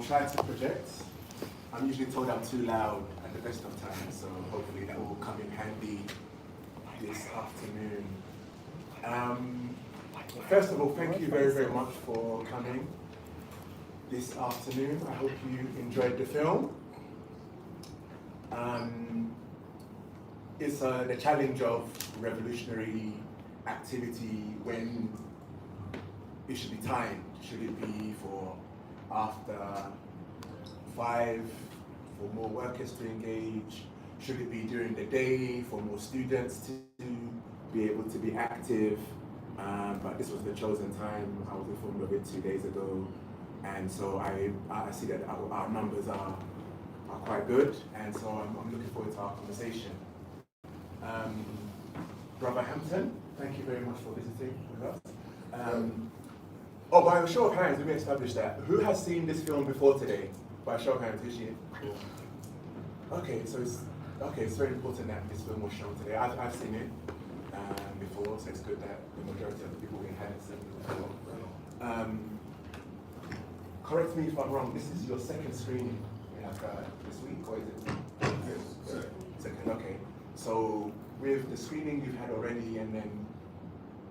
try to project. I'm usually told I'm too loud at the best of times, so hopefully that will come in handy this afternoon. First of all, thank you very, very much for coming this afternoon. I hope you enjoyed the film. It's the challenge of revolutionary activity when it should be timed. Should it be for after 5 for more workers to engage? Should it be during the day for more students to be able to be active? But this was the chosen time. I was informed of it 2 days ago, and so I see that our numbers are quite good, and so I'm looking forward to our conversation. Brother Hampton, thank you very much for visiting with us. By a show of hands, let me establish that. Who has seen this film before today? By a show of hands, who's seen it? Okay, so it's very important that this film was shown today. I've seen it before, so it's good that the majority of the people here hadn't seen it before. Correct me if I'm wrong, this is your second screening this week, or is it? Yes, second, okay. So with the screening you've had already, and then,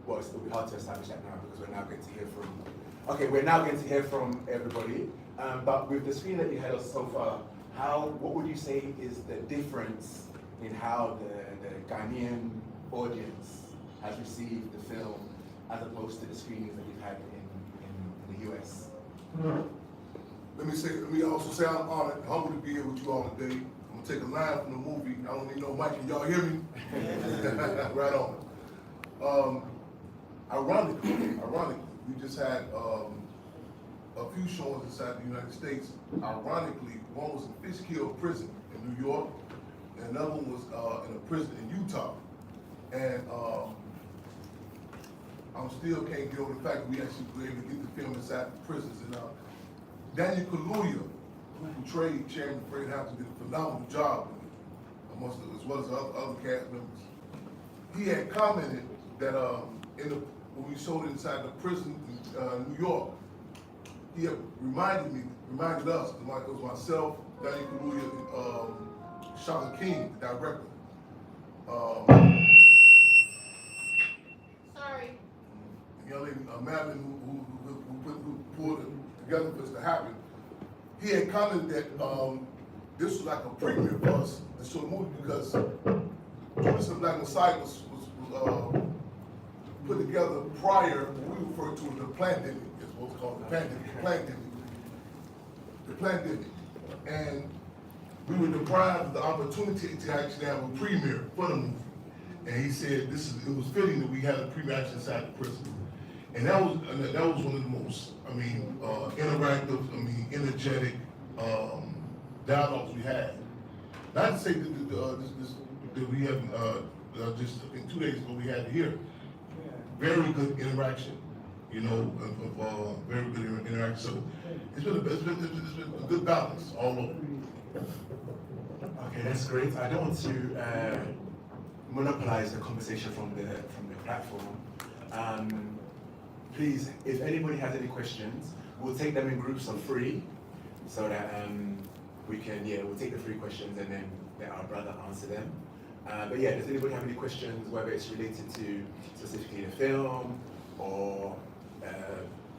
well, it'll be hard to establish that now because we're now going to hear from everybody. But with the screen that you had so far, what would you say is the difference in how the Ghanaian audience has received the film as opposed to the screenings that you've had in the US? Let me also say I'm honored, humbled to be here with you all today. I'm gonna take a line from the movie. I don't need no mic. Can y'all hear me? Right on. Ironically, we just had a few shows inside the United States. Ironically, one was in Fishkill Prison in New York, and another one was in a prison in Utah. And I still can't get over the fact that we actually were able to get the film inside the prisons. And Daniel Kaluuya, who portrayed Chairman Fred Hampton, did a phenomenal job amongst as well as other cast members. He had commented that when we showed it inside the prison in New York, he had reminded us, it was myself, Daniel Kaluuya, and Shaka King, the director. Sorry. The young lady, Madeline, who pulled it together for this to happen, he had commented that this was like a premiere for us to show the movie because Judas and Black Messiah was put together prior, we refer to as the pandemic, is what's called the pandemic. And we were deprived of the opportunity to actually have a premiere for the movie. And he said it was fitting that we had a premiere actually inside the prison. And that was one of the most, interactive, energetic dialogues we had. Not to say that we have just I think 2 days ago we had here. Very good interaction, very good interaction. So it's been a good balance all over. Okay, that's great. I don't want to monopolize the conversation from the platform. Please, if anybody has any questions, we'll take them in groups of 3, so that we'll take the 3 questions and then let our brother answer them. But yeah, does anybody have any questions, whether it's related to specifically the film or the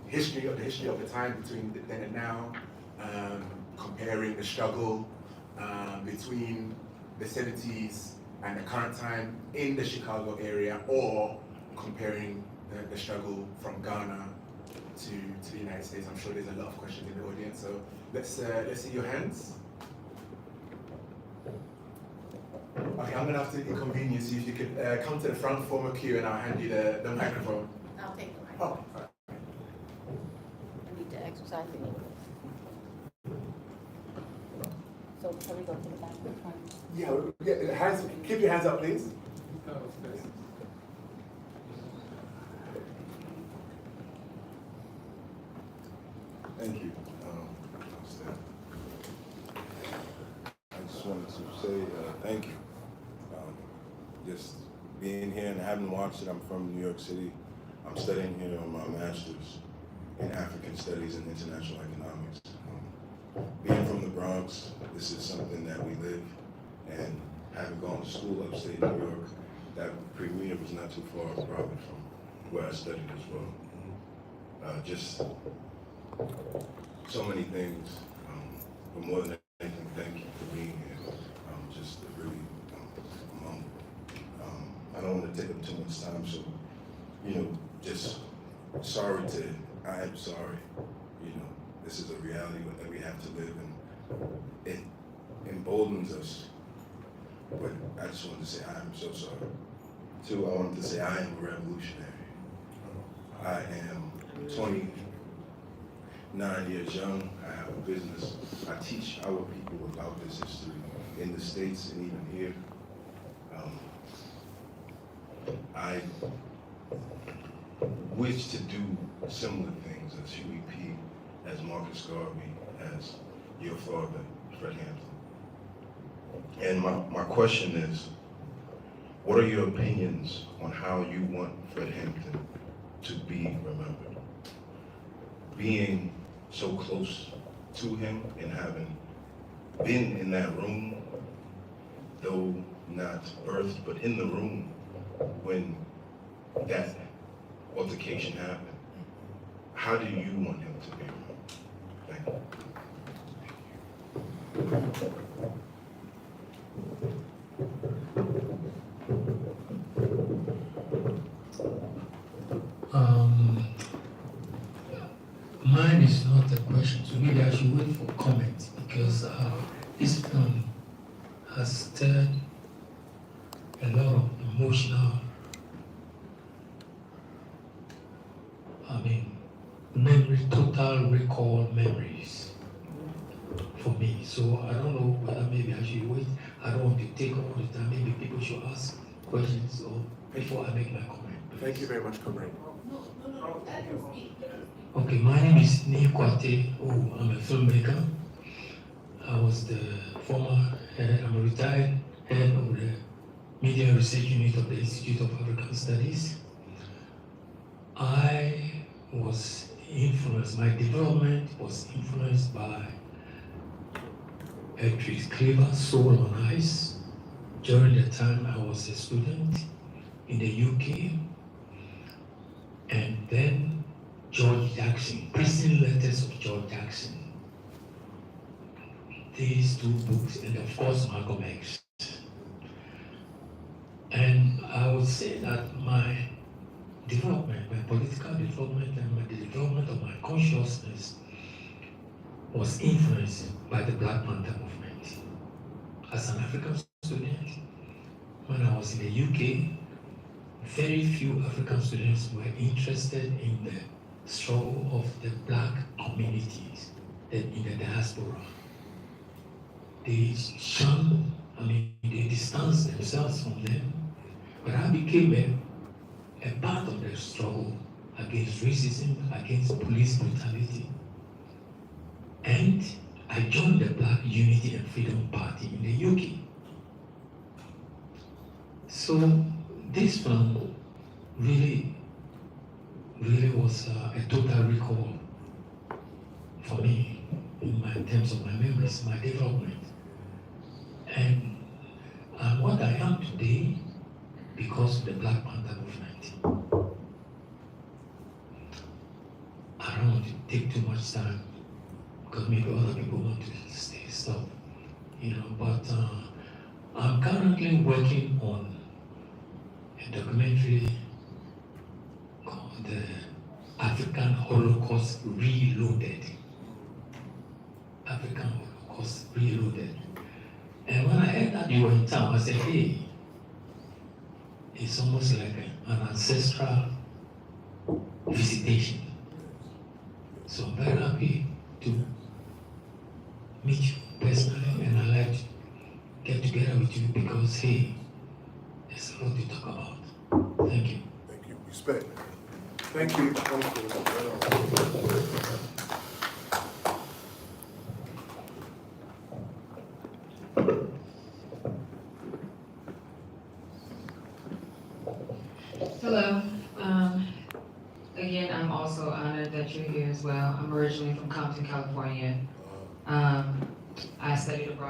history of the time between then and now, comparing the struggle between the 70s and the current time in the Chicago area, or comparing the struggle from Ghana to the United States? I'm sure there's a lot of questions in the audience, so let's see your hands. Okay, I'm gonna have to inconvenience you. If you could come to the front, form a queue, and I'll hand you the microphone. I'll take the mic. Oh, all right. I need to exercise it. So shall we go to the back? Which one? Yeah, hands. Keep your hands up, please. Thank you. I just wanted to say thank you. Just being here and having watched it. I'm from New York City. I'm studying here on my master's in African Studies and International Economics. Bronx. This is something that we live, and having gone to school upstate New York, that premiere was not too far probably from where I studied as well. Just so many things, but more than anything, thank you for being here. Just a really moment. I don't want to take up too much time, so, just I am sorry. This is a reality that we have to live in. It emboldens us, but I just wanted to say I am so sorry. Two, I wanted to say I am a revolutionary. I am 29 years young. I have a business. I teach our people about this history in the States and even here. I wish to do similar things as Huey P., as Marcus Garvey, as your father, Fred Hampton. And my question is, what are your opinions on how you want Fred Hampton to be remembered? Being so close to him and having been in that room, though not birthed, but in the room when that altercation happened, how do you want him to be remembered? Thank you. Mine is not a question, so maybe I should wait for comment because this film has stirred a lot of emotional, total recall memories for me. So I don't know whether maybe I should wait. I don't want to take all the time. Maybe people should ask questions or before I make my comment. Thank you very much, comrade. Okay, my name is Neil Kwate. I'm a filmmaker. I was the I'm a retired head of the Media Research Unit of the Institute of African Studies. My development was influenced by Patrick Cleaver, Soul on Ice, during the time I was a student in the UK, and then George Jackson, Prison Letters of George Jackson. These two books, and of course Malcolm X. And I would say that my development, my political development, and the development of my consciousness was influenced by the Black Panther movement. As an African student, when I was in the UK, very few African students were interested in the struggle of the Black communities in the diaspora. They shunned, they distanced themselves from them. But I became a part of the struggle against racism, against police brutality. And I joined the Black Unity and Freedom Party in the UK. So this film really was a total recall for me in terms of my memories, my development. And I'm what I am today because of the Black Panther movement. I don't want to take too much time because maybe other people want to stop, but I'm currently working on a documentary called the African Holocaust Reloaded. African Holocaust Reloaded. And when I heard that you were in town, I said, hey, it's almost like an ancestral visitation. So I'm very happy to meet you personally, and I'd like to get together with you because, hey, there's a lot to talk about. Thank you. Thank you. Respect. Thank you. Hello. Again, I'm also honored that you're here as well. I'm originally from Compton, California. I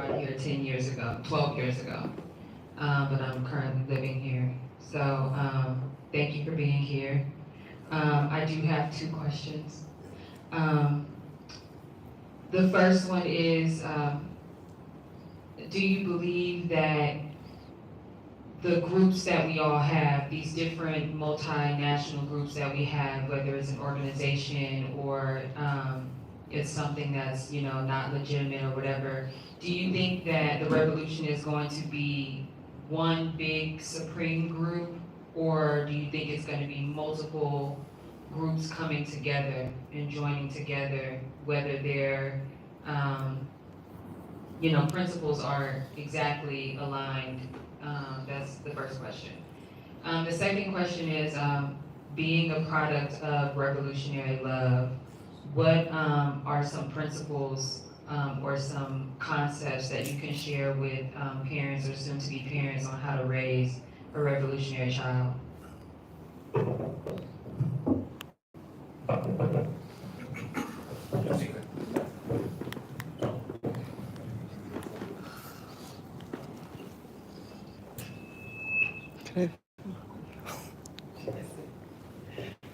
abroad here 10 years ago, 12 years ago, but I'm currently living here. So thank you for being here. I do have 2 questions. The first one is, do you believe that the groups that we all have, these different multinational groups that we have, whether it's an organization or it's something that's, you know, not legitimate or whatever, do you think that the revolution is going to be one big supreme group, or do you think it's going to be multiple groups coming together and joining together, whether their you know, principles are exactly aligned? That's the first question. The second question is, being a product of Revolutionary Love, what are some principles or some concepts that you can share with parents or soon-to-be parents on how to raise a revolutionary child?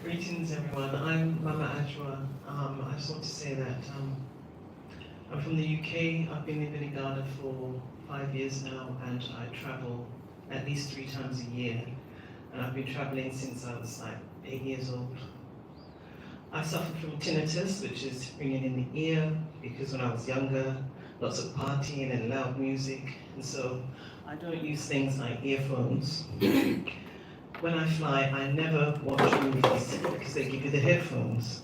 Greetings, everyone. I'm Mama Ajwa. I just want to say that I'm from the UK. I've been living in Ghana for 5 years now, and I travel at least 3 times a year. And I've been traveling since I was like 8 years old. I suffered from tinnitus, which is ringing in the ear, because when I was younger, lots of partying and loud music, and so I don't use things like earphones. When I fly, I never watch movies because they give you the headphones.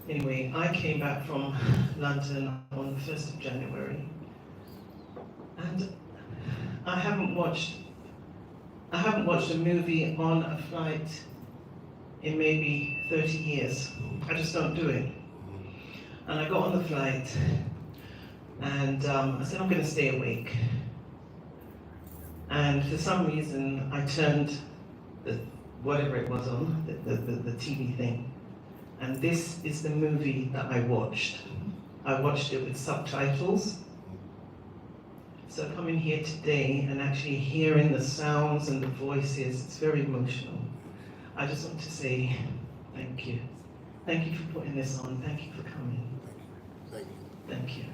Anyway, I came back from London on the 1st of January, and I haven't watched a movie on a flight in maybe 30 years. I just don't do it. And I got on the flight, and I said, I'm going to stay awake. And for some reason, I turned whatever it was on, the TV thing. And this is the movie that I watched. I watched it with subtitles. So coming here today and actually hearing the sounds and the voices, it's very emotional. I just want to say thank you. Thank you for putting this on. Thank you for coming. Thank you. Thank you.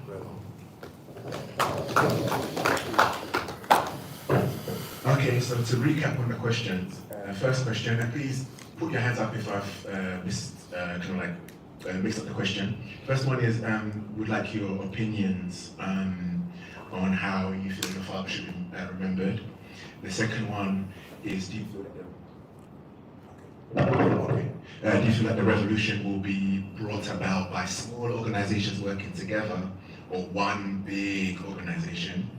Okay, so to recap on the questions, first question, and please put your hands up if I've mixed up the question. First one is, would like your opinions on how you feel your father should be remembered. The second one is, do you feel that the revolution will be brought about by small organizations working together or one big organization?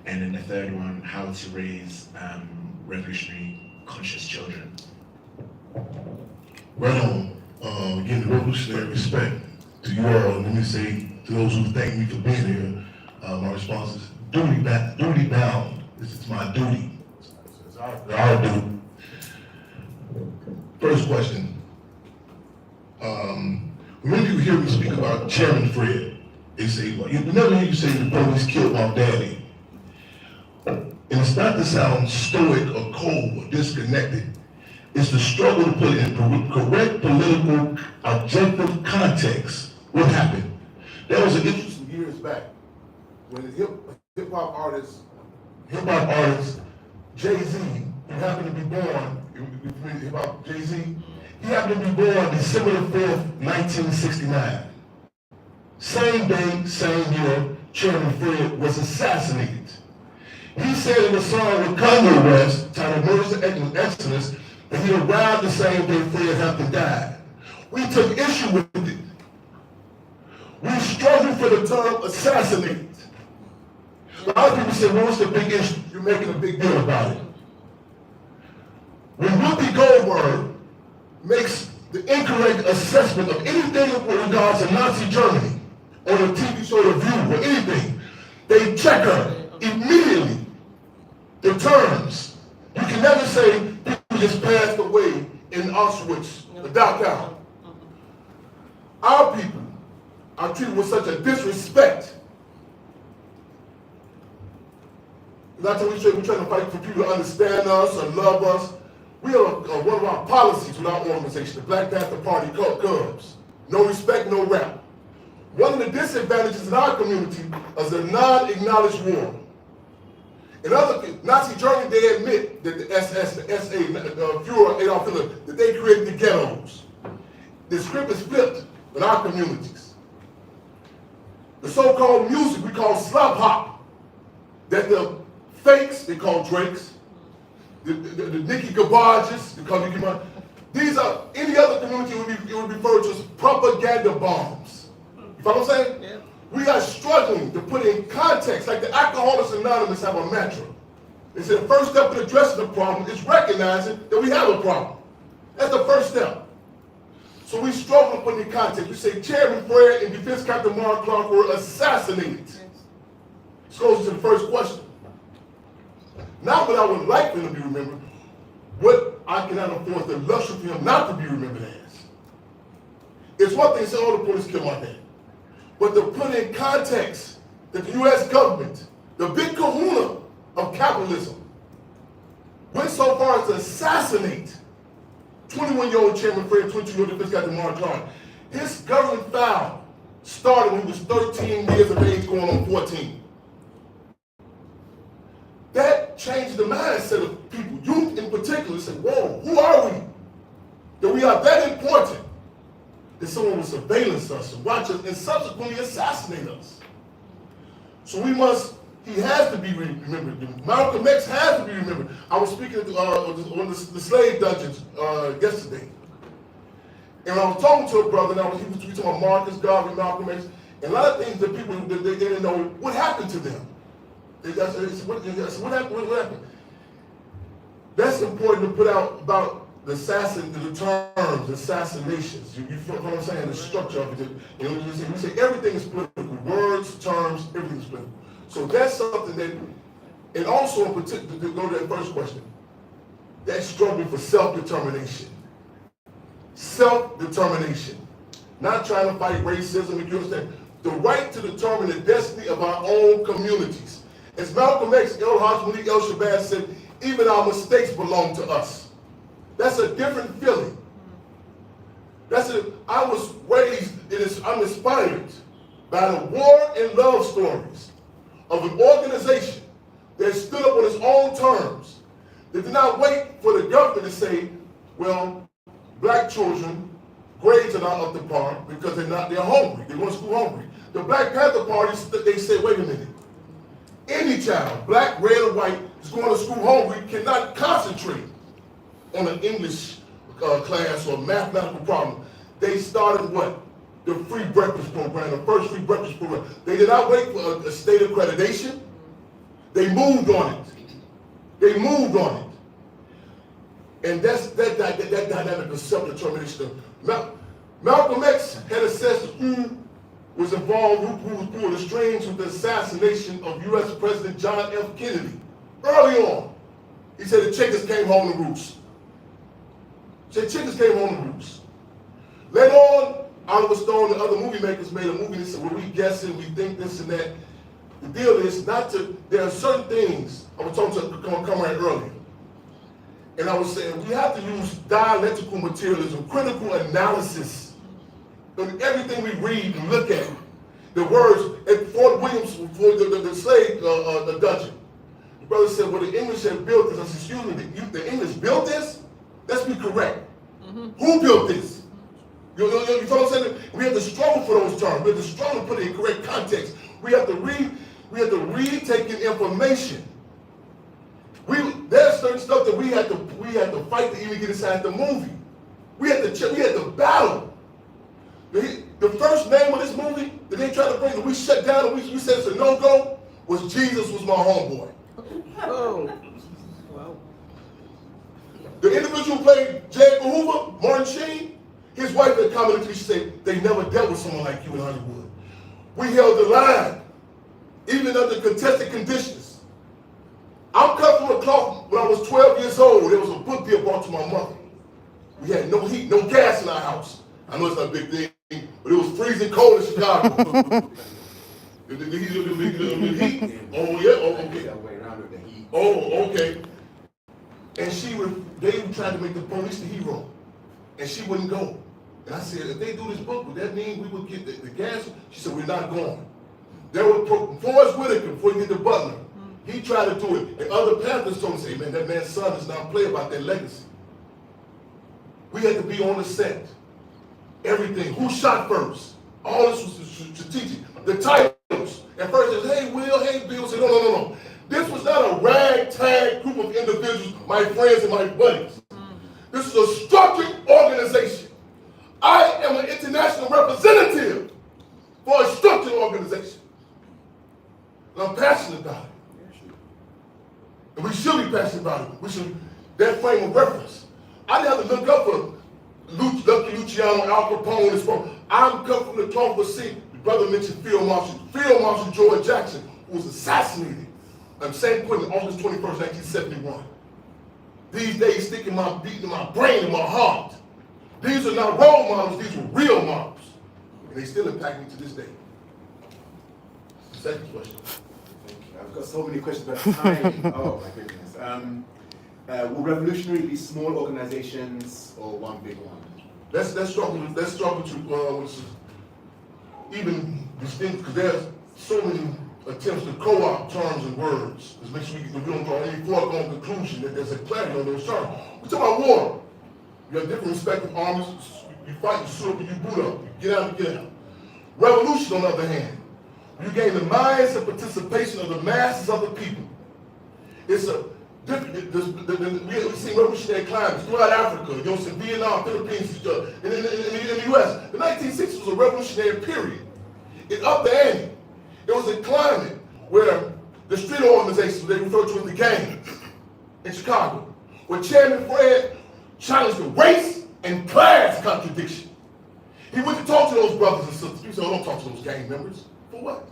And then the third one, how to raise revolutionary conscious children. Right on. Again, the revolutionary respect to you all. Let me say to those who thank me for being here, my response is duty bound. This is my duty. It's our duty. First question. When you hear me speak about Chairman Fred, they say, well, you never hear you say the police killed my daddy. And it's not to sound stoic or cold or disconnected. It's the struggle to put it in correct political, objective context. What happened? There was an interesting years back when the hip hop artist Jay-Z, who happened to be born, hip hop Jay-Z, he happened to be born December the 5th, 1969. Same day, same year, Chairman Fred was assassinated. He said in a song with Kanye West, titled Murders and Exodus, that he arrived the same day Fred Hampton died. We took issue with it. We struggled for the term assassinate. A lot of people say, well, what's the big issue? You're making a big deal about it. When Whoopi Goldberg makes the incorrect assessment of anything with regards to Nazi Germany, or the TV show The View, or anything, they check her immediately. The terms. You can never say people just passed away in Auschwitz, the Dachau. Our people are treated with such a disrespect not that we're trying to fight for people to understand us or love us. We have one of our policies with our organization, the Black Panther Party, called Cubs. No respect, no rap. One of the disadvantages in our community is the non-acknowledged war. In other Nazi Germany, they admit that the SS, the SA, Führer Adolf Hitler, that they created the ghettos. The script is flipped in our communities. The so-called music we call slap hop, that the fakes, they call Drakes, the Nicki Gabages, they call Nicki Minaj. These are, any other community it would be referred to as propaganda bombs. You follow what I'm saying? Yeah. We are struggling to put in context, like the Alcoholics Anonymous have a mantra. They say the first step in addressing the problem is recognizing that we have a problem. That's the first step. So we struggle to put in context. We say Chairman Fred and Defense Captain Mark Clark were assassinated. This goes to the first question. Not what I would like for him to be remembered, what I cannot afford the luxury for him not to be remembered as. It's one thing to say, oh, the police killed my dad. But to put in context that the U.S. government, the big kahuna of capitalism, went so far as to assassinate 21-year-old Chairman Fred, 22-year-old Defense Captain Mark Clark. His government foul started when he was 13 years of age, going on 14. That changed the mindset of people, youth in particular, said, whoa, who are we? That we are that important that someone will surveillance us and watch us and subsequently assassinate us. So he has to be remembered. Malcolm X has to be remembered. I was speaking at on the slave dungeons yesterday. And I was talking to a brother, and he was talking about Marcus Garvey, Malcolm X, and a lot of things that people they didn't know what happened to them. What happened? That's important to put out about the terms, assassinations. You feel what I'm saying? The structure of it. You know, we say everything is political. Words, terms, everything is political. So that's something that, and also in particular, to go to that first question, that struggle for self-determination. Self-determination. Not trying to fight racism, if you understand. The right to determine the destiny of our own communities. As Malcolm X, El Haj Malik El Shabazz said, even our mistakes belong to us. That's a different feeling. I was raised, I'm inspired by the war and love stories of an organization that stood up on its own terms, that did not wait for the government to say, well, black children, grades are not up to par because they're hungry, they're going to school hungry. The Black Panther Party, they said, wait a minute, any child, black, red, or white, is going to school hungry, cannot concentrate on an English class or mathematical problem. They started what? The free breakfast program, the first free breakfast program. They did not wait for a state accreditation. They moved on it. They moved on it. And that's that dynamic of self-determination. Malcolm X had assessed who was involved, who was pulling the strings with the assassination of U.S. President John F. Kennedy. Early on, he said the chickens came home to roost. Chickens came home to roost. Later on, Oliver Stone and other movie makers made a movie that said, well, we guessing, we think this and that. The deal is there are certain things, I was talking to a comrade earlier, and I was saying, we have to use dialectical materialism, critical analysis in everything we read and look at. The words, at Fort Williams, for the slave dungeon, the brother said, well, the English have built this. I said, excuse me, the English built this? Let's be correct. Mm-hmm. Who built this? You know what I'm saying? We have to struggle for those terms. We have to struggle to put it in correct context. We have to read taking information. There's certain stuff that we had to fight to even get inside the movie. We had to battle. The first name of this movie that they tried to bring, that we shut down and we said it's a no-go, was Jesus Was My Homeboy. Oh. Wow. The individual who played J. Edgar Hoover, Martin Sheen, his wife had commented to me, she said, they never dealt with someone like you in Hollywood. We held the line, even under contested conditions. I'm cut from a cloth when I was 12 years old. There was a book deal brought to my mother. We had no heat, no gas in our house. I know it's not a big thing, but it was freezing cold in Chicago. The heat? Oh, yeah, oh, okay. That way around with the heat. Oh, okay. And they tried to make the police the hero. And she wouldn't go. And I said, if they do this book, would that mean we would get the gas? She said, we're not going. There was Forrest Whitaker, before he did the Butler. He tried to do it. And other Panthers told him, say, man, that man's son does not play about that legacy. We had to be on the set. Everything. Who shot first? All this was strategic. The titles. At first it was, hey, Will, hey, Bill. Said, no. This was not a ragtag group of individuals, my friends and my buddies. This is a structured organization. I am an international representative for a structured organization. And I'm passionate about it. And we should be passionate about it. We should, that frame of reference. I didn't have to look up for Lucky Luciano, Al Capone, and this. I'm come from the 12th sea. The brother mentioned Field Marshal George Jackson, who was assassinated on San Quentin, August 21st, 1971. These days stick in my brain, in my heart. These are not role models, these were real models. And they still impact me to this day. Second question. Thank you. I've got so many questions, but time. Oh my goodness. Will Revolutionary be small organizations or one big one? Let's struggle to even distinct, because there's so many attempts to co-opt terms and words. Let's make sure we don't draw any foregone conclusion that there's a clarity on those terms. We're talking about war. You have different respective armies. You fight, you shoot up, and you boot up. You get out, you get out. Revolution, on the other hand, you gain the minds and participation of the masses of the people. It's a different, we've seen revolutionary climates throughout Africa, you know, in Vietnam, Philippines, in the U.S. The 1960s was a revolutionary period. It upped the ante. It was a climate where the street organizations, they refer to as the gangs in Chicago, where Chairman Fred challenged the race and class contradiction. He went to talk to those brothers and sisters. He said, oh, don't talk to those gang members. For what?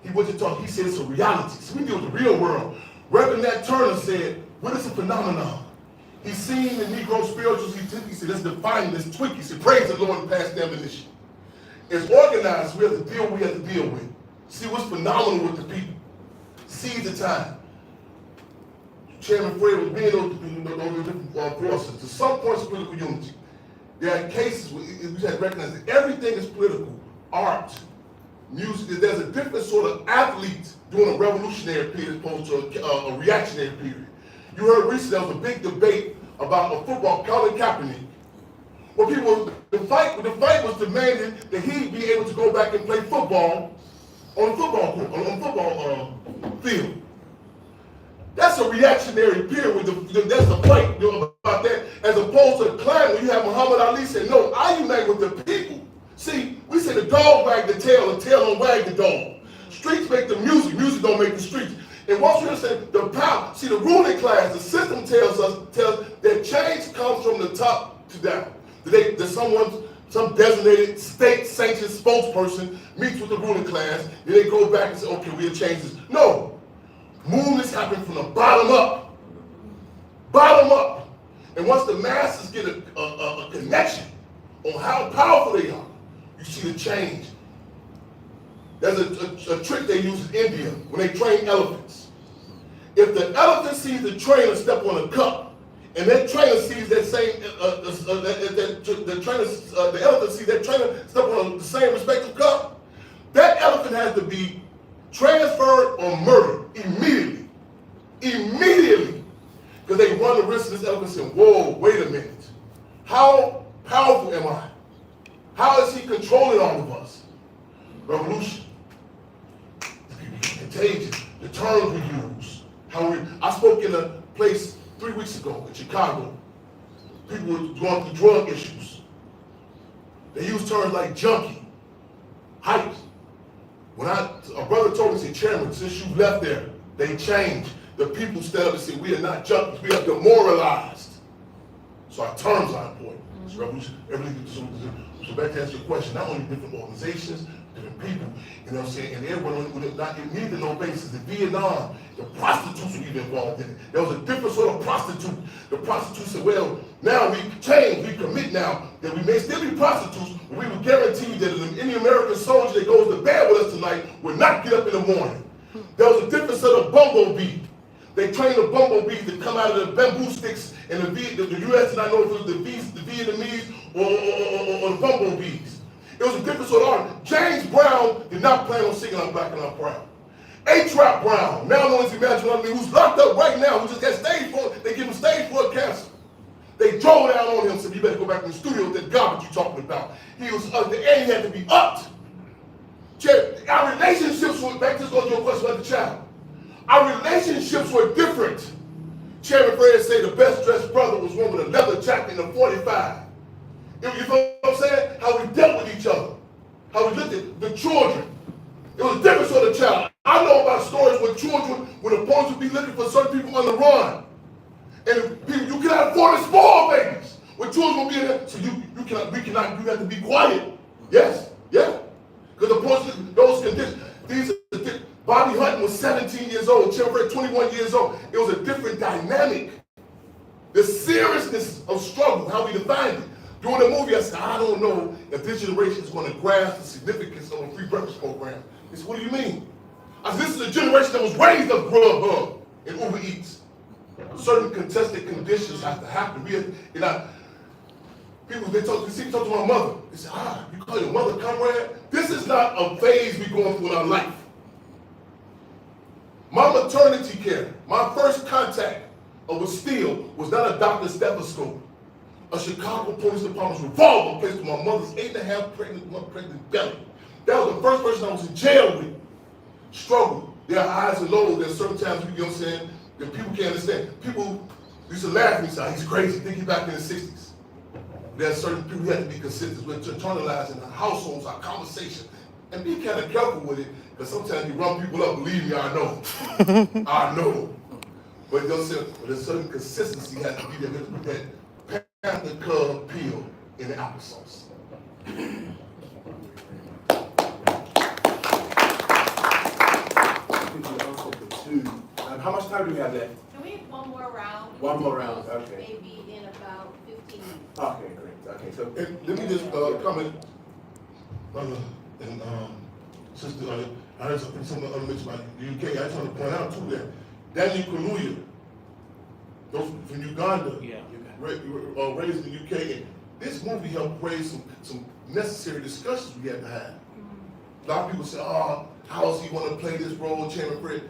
He went to talk, he said it's a reality. So we deal with the real world. Reverend Nat Turner said, what is a phenomenon? He's seen the Negro spirituals, he said, let's define this tweak. He said, praise the Lord and pass the ammunition. As organized, we have to deal with. See what's phenomenal with the people. Seize the time. Chairman Fred was being those different forces. To some points of political unity. There are cases where we have to recognize that everything is political. Art, music, there's a different sort of athlete during a revolutionary period as opposed to a reactionary period. You heard recently there was a big debate about a football, Colin Kaepernick. Where people, the fight was demanding that he be able to go back and play football on a football court, on a football field. That's a reactionary period. That's the fight, you know, about that. As opposed to a climate where you have Muhammad Ali say, no, I unite with the people. See, we say the dog wag the tail don't wag the dog. Streets make the music don't make the streets. And once we understand the power, see the ruling class, the system tells that change comes from the top to down. Some designated state-sanctioned spokesperson meets with the ruling class, then they go back and say, okay, we'll change this. No. Movements happen from the bottom up. Bottom up. And once the masses get a connection on how powerful they are, you see the change. There's a trick they use in India when they train elephants. If the elephant sees the trainer step on a cup, and that trainer sees that same, the elephant sees that trainer step on the same respective cup, that elephant has to be transferred or murdered immediately. Immediately. Because they run the risk of this elephant saying, whoa, wait a minute. How powerful am I? How is he controlling all of us? Revolution. Contagion. The terms we use. I spoke in a place 3 weeks ago in Chicago. People were going through drug issues. They use terms like junkie, hype. When a brother told me, he said, Chairman, since you left there, they changed. The people stood up and said, we are not junkies, we are demoralized. So our terms are important. It's revolution. So back to answer your question, not only different organizations, different people, you know what I'm saying? And everyone would not need to know basis. In Vietnam, the prostitutes were even involved in it. There was a different sort of prostitute. The prostitute said, well, now we change, we commit now, that we may still be prostitutes, but we will guarantee that any American soldier that goes to bed with us tonight will not get up in the morning. There was a different set of bumblebee. They trained the bumblebees to come out of the bamboo sticks, and the U.S. did not know if it was the Vietnamese or the bumblebees. It was a different sort of art. James Brown did not plan on singing "I'm Black and I'm Proud." A-Trap Brown, now known as Imagine on Me, who's locked up right now, who just got stage 4, they give him stage 4 cancer. They drove down on him and said, you better go back in the studio with that garbage you're talking about. He was up there and he had to be upped. Our relationships were, back to your question about the child. Our relationships were different. Chairman Fred said the best dressed brother was one with a leather jacket and a 45. You know what I'm saying? How we dealt with each other. How we looked at the children. It was a different sort of child. I know about stories where children, when the police would be looking for certain people on the run. And people, you cannot afford to spoil babies. When children will be in there, so you have to be quiet. Yes, yeah. Because the police, those conditions, Bobby Hutton was 17 years old, Chairman Fred 21 years old. It was a different dynamic. The seriousness of struggle, how we defined it. During the movie, I said, I don't know if this generation is going to grasp the significance of a free breakfast program. He said, what do you mean? I said, this is a generation that was raised up Grubhub and Uber Eats. Certain contested conditions have to happen. People, they talk to my mother. They say, you call your mother comrade? This is not a phase we're going through in our life. My maternity care, my first contact with steel was not a doctor's stethoscope. A Chicago Police Department's revolver placed to my mother's 8.5 pregnant belly. That was the first person I was in jail with. Struggle. There are highs and lows. There's certain times, you know what I'm saying, that people can't understand. People used to laugh at me and say, he's crazy, think he's back in the 60s. There's certain people who have to be consistent. We're internalizing our households, our conversation, and be kind of careful with it, because sometimes you run people up, believe me, I know. I know. But there's certain consistency has to be there. With that Panther Club peel in the applesauce. How much time do we have left? Can we have one more round? One more round, okay. Maybe in about 15 minutes. Okay, great. Okay, so And let me just comment, brother and sister, I heard something mentioned about the UK. I just want to point out too that Daniel Kaluuya, those from Uganda, raised in the UK, and this movie helped raise some necessary discussions we had to have. A lot of people say, how does he want to play this role, Chairman Fred?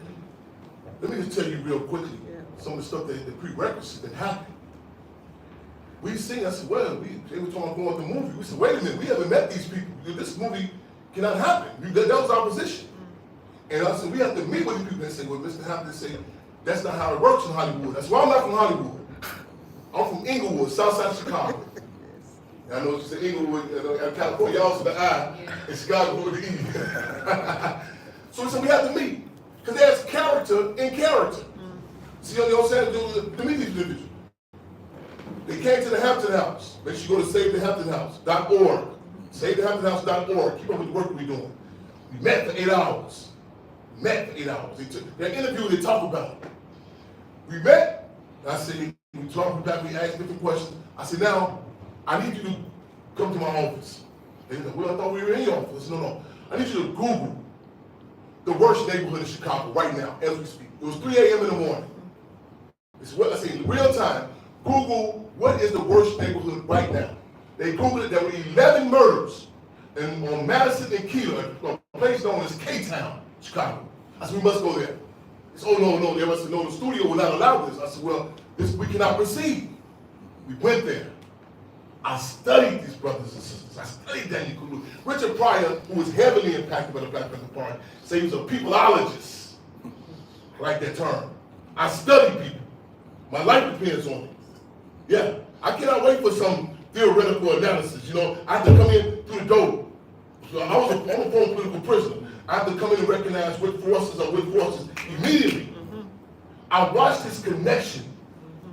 Let me just tell you real quickly some of the stuff that the prerequisites that happened. We sing, I said, well, they were talking about going to the movie. We said, wait a minute, we haven't met these people. This movie cannot happen. That was our position. And I said, we have to meet with these people and say, well, Mr. Hampton said, that's not how it works in Hollywood. That's why I'm not from Hollywood. I'm from Inglewood, south side of Chicago. And I know it's Inglewood, California, also the I, and Chicago with the E. So we said, we have to meet. Because there's character in character. See what I'm saying? To meet these individuals. They came to the Hampton House. Make sure you go to SaveTheHamptonHouse.org. SaveTheHamptonHouse.org. Keep up with the work we're doing. We met for 8 hours. Their interview, they talk about it. We met. I said, we talked about, we asked different questions. I said, now, I need you to come to my office. They said, well, I thought we were in your office. I said, no. I need you to Google the worst neighborhood in Chicago right now, as we speak. It was 3 a.m. in the morning. It's what I say in real time. Google what is the worst neighborhood right now. They Googled it. There were 11 murders on Madison and Keeler, a place known as K-Town, Chicago. I said, we must go there. They said, oh, no, they must have known the studio would not allow this. I said, well, we cannot proceed. We went there. I studied these brothers and sisters. I studied Daniel Kaluuya. Richard Pryor, who was heavily impacted by the Black Panther Party, said he was a peopleologist. I like that term. I study people. My life depends on it. Yeah, I cannot wait for some theoretical analysis. I have to come in through the door. So I'm a former political prisoner. I have to come in and recognize what forces are what forces immediately. I watched his connection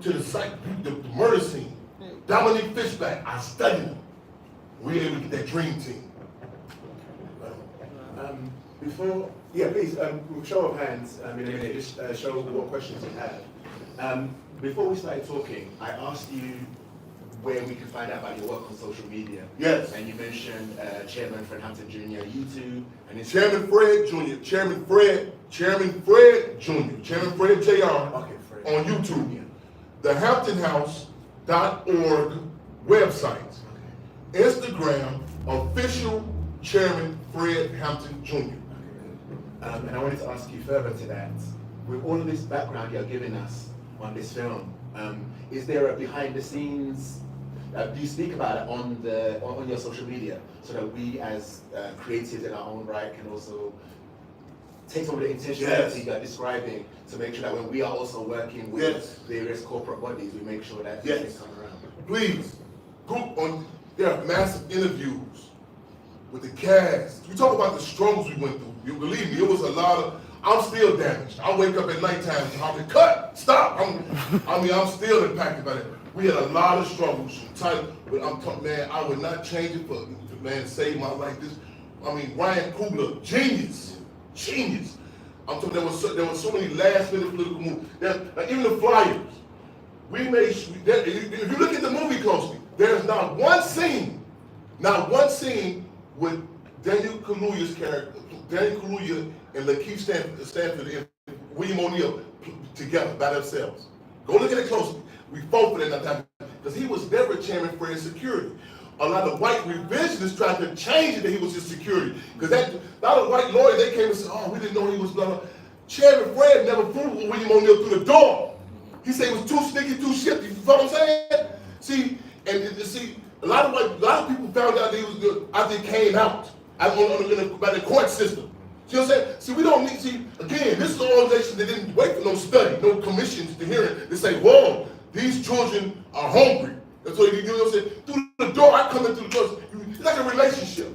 to the murder scene. Dominique Fishback, I studied him. We were able to get that dream team. Please, show of hands in a minute, just show what questions you have. Before we started talking, I asked you where we can find out about your work on social media. Yes. And you mentioned Chairman Fred Hampton Jr., YouTube, and his Chairman Fred Jr., Chairman Fred Jr., Chairman Fred Jr. Okay, Fred. on YouTube. The HamptonHouse.org website. Instagram, official Chairman Fred Hampton Jr. And I wanted to ask you further to that. With all of this background you're giving us on this film, is there a behind the scenes? Do you speak about it on your social media so that we as creatives in our own right can also take some of the intentionality you're describing to make sure that when we are also working with various corporate bodies, we make sure that these things come around? Please, there are massive interviews with the cast. We talk about the struggles we went through. You believe me, it was a lot of, I'm still damaged. I wake up at nighttime and I'm like, cut, stop. I'm still impacted by that. We had a lot of struggles from time, but I'm talking, man, I would not change it for, man, save my life. Ryan Coogler, genius. I'm talking, there was so many last minute political moves. Like even the Flyers, we made, if you look at the movie closely, there's not one scene with Daniel Kaluuya's character, Daniel Kaluuya and Lakeith Stanfield and William O'Neill together by themselves. Go look at it closely. We fought for that at that time because he was never Chairman Fred's security. A lot of white revisionists tried to change it that he was his security. Because a lot of white lawyers, they came and said, oh, we didn't know he was blah, blah. Chairman Fred never fooled William O'Neill through the door. He said he was too sneaky, too shifty. You know what I'm saying? See, a lot of people found out that he was good after he came out by the court system. See what I'm saying? See, we don't need, again, this is an organization that didn't wait for no study, no commissions to hear it. They say, whoa, these children are hungry. That's what you know what I'm saying? Through the door, I come in through the door. It's like a relationship.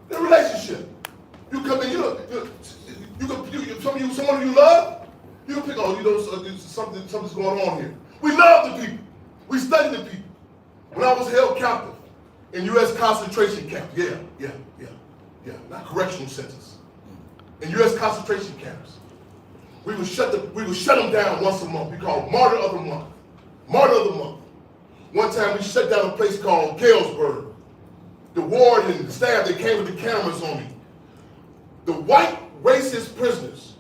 It's a relationship. You come in, someone you love, you pick, something's going on here. We love the people. We study the people. When I was held captive in U.S. concentration camps, not correctional centers, in U.S. concentration camps, we would shut them down once a month. We called Martyr of the Month. Martyr of the Month. One time we shut down a place called Galesburg. The warden and the staff, they came with the cameras on me. The white racist prisoners,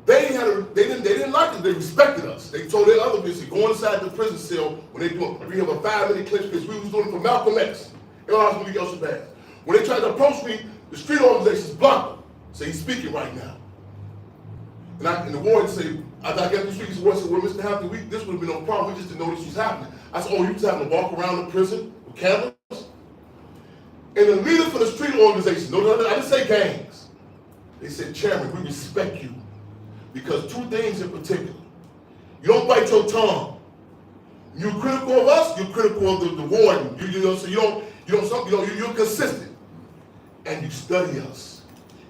they didn't like us, they respected us. They told their other people, go inside the prison cell when they do it. We have a 5-minute clinch because we was doing it for Malcolm X. Everybody else was bad. When they tried to approach me, the street organizations blocked them. So he's speaking right now. And the warden said, after I got the street, he said, well, Mr. Hampton, this would have been no problem. We just didn't know this was happening. I said, oh, you just having to walk around the prison with cameras? And the leaders for the street organization, I didn't say gangs. They said, Chairman, we respect you. Because two things in particular. You don't bite your tongue. You're critical of us, you're critical of the warden. You're consistent. And you study us.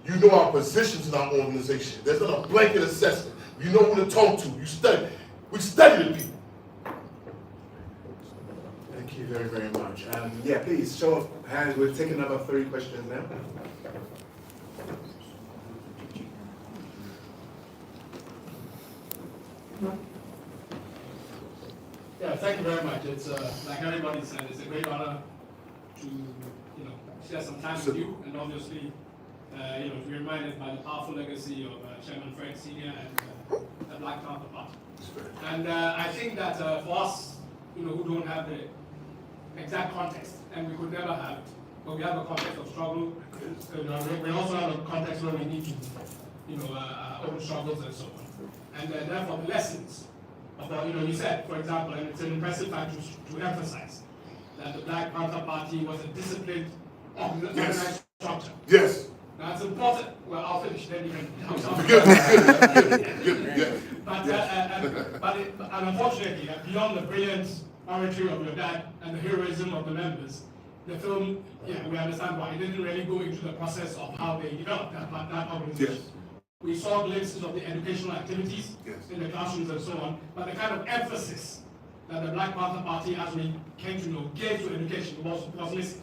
You know our positions in our organization. There's not a blanket assessment. You know who to talk to. You study. We study the people. Thank you very, very much. Please, show of hands. We'll take another 3 questions now. Yeah, thank you very much. It's like everybody said, it's a great honor to share some time with you, and obviously to be reminded by the powerful legacy of Chairman Fred Sr. and the Black Panther Party. And I think that for us, who don't have the exact context, and we could never have it, but we have a context of struggle. We also have a context where we need to, our own struggles and so on. And therefore, the lessons of what you said, for example, and it's an impressive fact to emphasize that the Black Panther Party was a disciplined, organized structure. Yes. Now it's important. Well, I'll finish. Then you can. But unfortunately, beyond the brilliant oratory of your dad and the heroism of the members, the film, we understand why it didn't really go into the process of how they developed that organization. Yes. We saw glimpses of the educational activities in the classrooms and so on, but the kind of emphasis that the Black Panther Party, as we came to know, gave to education was missing.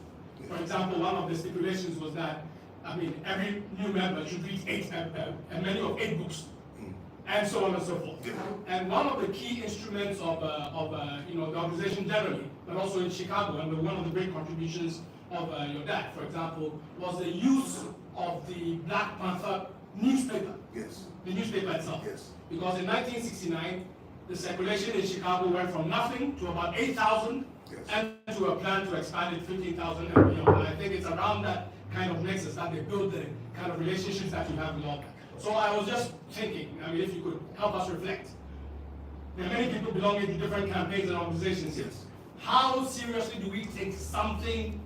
For example, one of the stipulations was that I mean, every new member should read a menu of 8 books, and so on and so forth. And one of the key instruments of you know, the organization generally, but also in Chicago, and one of the great contributions of your dad, for example, was the use of the Black Panther newspaper. Yes. The newspaper itself. Yes. Because in 1969, the circulation in Chicago went from nothing to about 8,000, Yes. and to a plan to expand it 15,000 and beyond. And I think it's around that kind of nexus that they build the kind of relationships that you have with all that. So I was just thinking, I mean, if you could help us reflect. There are many people belonging to different campaigns and organizations here. Yes. How seriously do we take something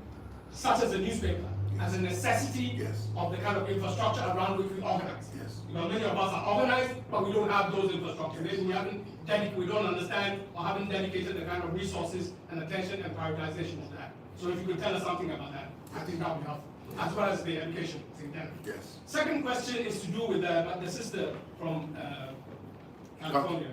such as a newspaper as a necessity Yes. of the kind of infrastructure around which we organize? Yes. Because many of us are organized, but we don't have those infrastructures. Maybe we don't understand or haven't dedicated the kind of resources and attention and prioritization to that. So if you could tell us something about that, I think that would be helpful, as well as the education thing there. Yes. Second question is to do with the sister from California.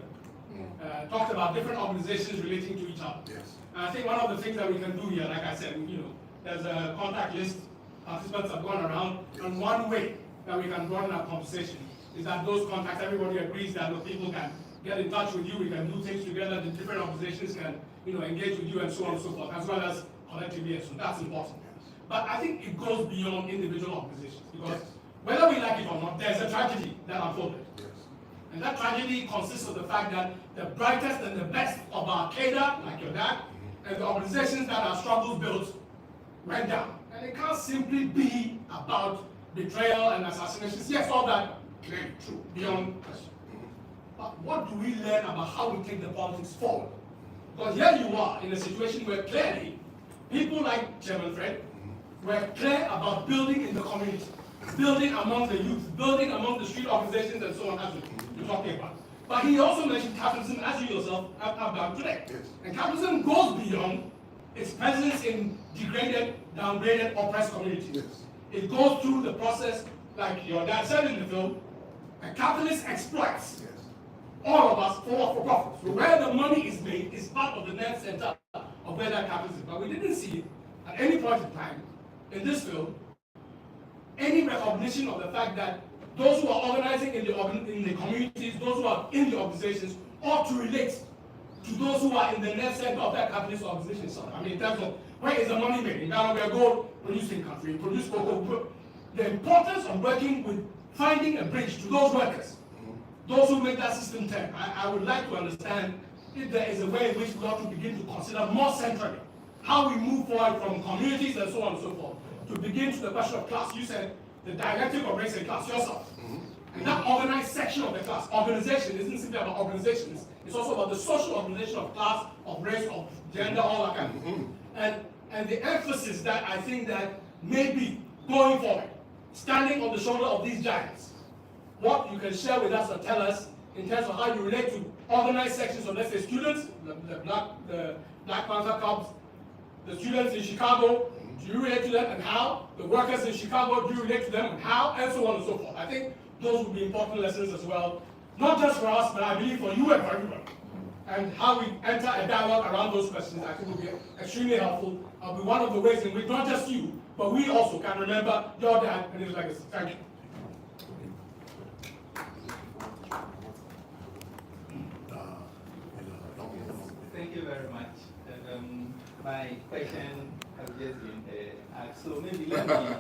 Talked about different organizations relating to each other. Yes. And I think one of the things that we can do here, like I said, you know, there's a contact list, participants have gone around, and one way that we can broaden our conversation is that those contacts, everybody agrees that the people can get in touch with you, we can do things together, the different organizations can, you know, engage with you and so on and so forth, as well as collectively, so that's important. But I think it goes beyond individual organizations, because whether we like it or not, there's a tragedy that unfolded. Yes. And that tragedy consists of the fact that the brightest and the best of Al-Qaeda, like your dad, and the organizations that our struggles built went down. And it can't simply be about betrayal and assassinations. Yes, all that clearly true, beyond question. But what do we learn about how we take the politics forward? Because here you are in a situation where clearly people like Chairman Fred were clear about building in the community, building among the youth, building among the street organizations and so on, as you're talking about. But he also mentioned capitalism, as you yourself have done today. Yes. And capitalism goes beyond its presence in degraded, downgraded, oppressed communities. Yes. It goes through the process, like your dad said in the film, a capitalist exploits Yes. all of us for profit. So where the money is made is part of the net center of where that capitalism is. But we didn't see at any point in time in this film any recognition of the fact that those who are organizing in the communities, those who are in the organizations, ought to relate to those who are in the net center of that capitalist organization. So, I mean, in terms of where is the money made? In Ghana, we are gold producing country, we produce cocoa. The importance of working with finding a bridge to those workers, those who make that system turn. I would like to understand if there is a way in which we ought to begin to consider more centrally how we move forward from communities and so on and so forth to begin to the question of class. You said the dialectic of race and class yourself. And that organized section of the class, organization isn't simply about organizations, it's also about the social organization of class, of race, of gender, all that kind of thing. And the emphasis that I think that maybe going forward, standing on the shoulder of these giants, what you can share with us or tell us in terms of how you relate to organized sections of, let's say, students, the Black Panther Cubs, the students in Chicago, do you relate to them and how? The workers in Chicago, do you relate to them and how? And so on and so forth. I think those would be important lessons as well, not just for us, but I believe for you and for everyone. And how we enter a dialogue around those questions, I think will be extremely helpful. Will be one of the ways in which not just you, but we also can remember your dad and his legacy. Thank you. Thank you very much. My question has just been asked, so maybe let me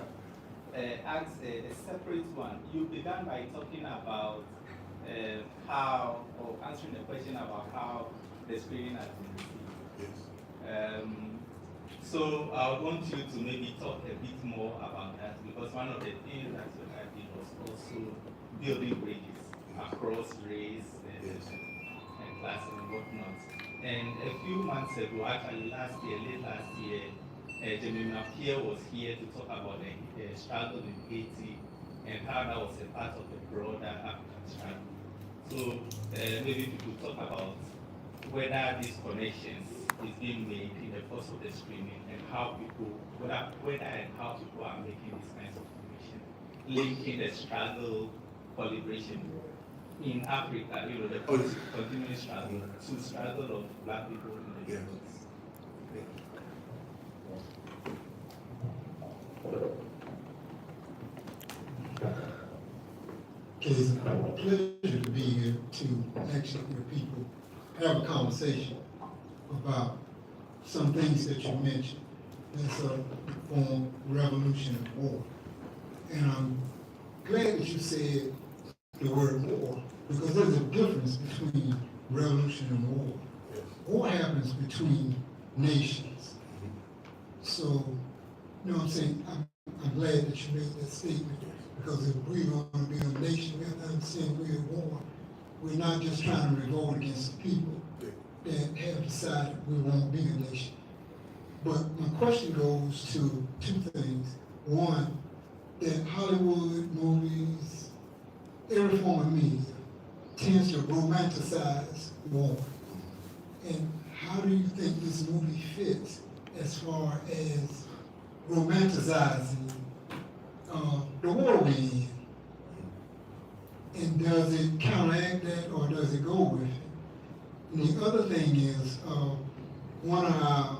ask a separate one. You began by talking about how, or answering the question about how the screening has been received. Yes. So I want you to maybe talk a bit more about that, because one of the things that you had did was also building bridges across race and class and whatnot. And a few months ago, actually late last year, Jemima Pierre was here to talk about the struggle in Haiti and how that was a part of the broader African struggle. So maybe we could talk about whether these connections is being made in the course of the screening and how people, whether and how people are making these kinds of connections, linking the struggle, collaboration in Africa, you know, the continuing struggle, to struggle of Black people in the US. is a pleasure to be here to actually with people have a conversation about some things that you mentioned. That's a reform, revolution, and war. And I'm glad that you said the word war, because there's a difference between revolution and war. War happens between nations. So, you know what I'm saying? I'm glad that you made that statement, because if we want to be a nation, we have to understand we're at war. We're not just trying to revolt against the people that have decided we won't be a nation. But my question goes to two things. One, that Hollywood movies, every form of media, tends to romanticize war. And how do you think this movie fits as far as romanticizing the war we're in? And does it counteract that, or does it go with it? And the other thing is, one of our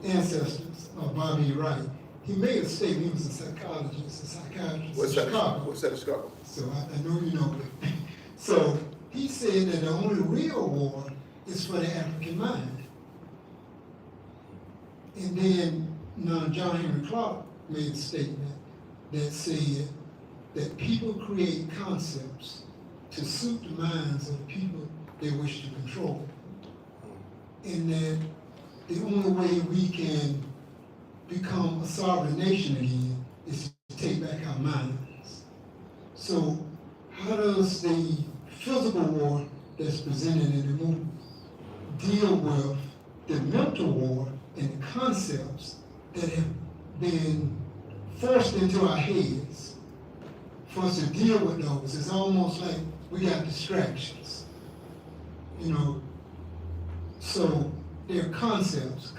ancestors, Bobby Wright, he made a statement. He was a psychologist, a psychiatrist in Chicago. What's that in Chicago? So I know you know that. So he said that the only real war is for the African mind. And then John Henry Clark made a statement that said that people create concepts to suit the minds of the people they wish to control. And that the only way we can become a sovereign nation again is to take back our minds. So how does the physical war that's presented in the movie deal with the mental war and the concepts that have been forced into our heads for us to deal with those? It's almost like we got distractions, you know. So there are concepts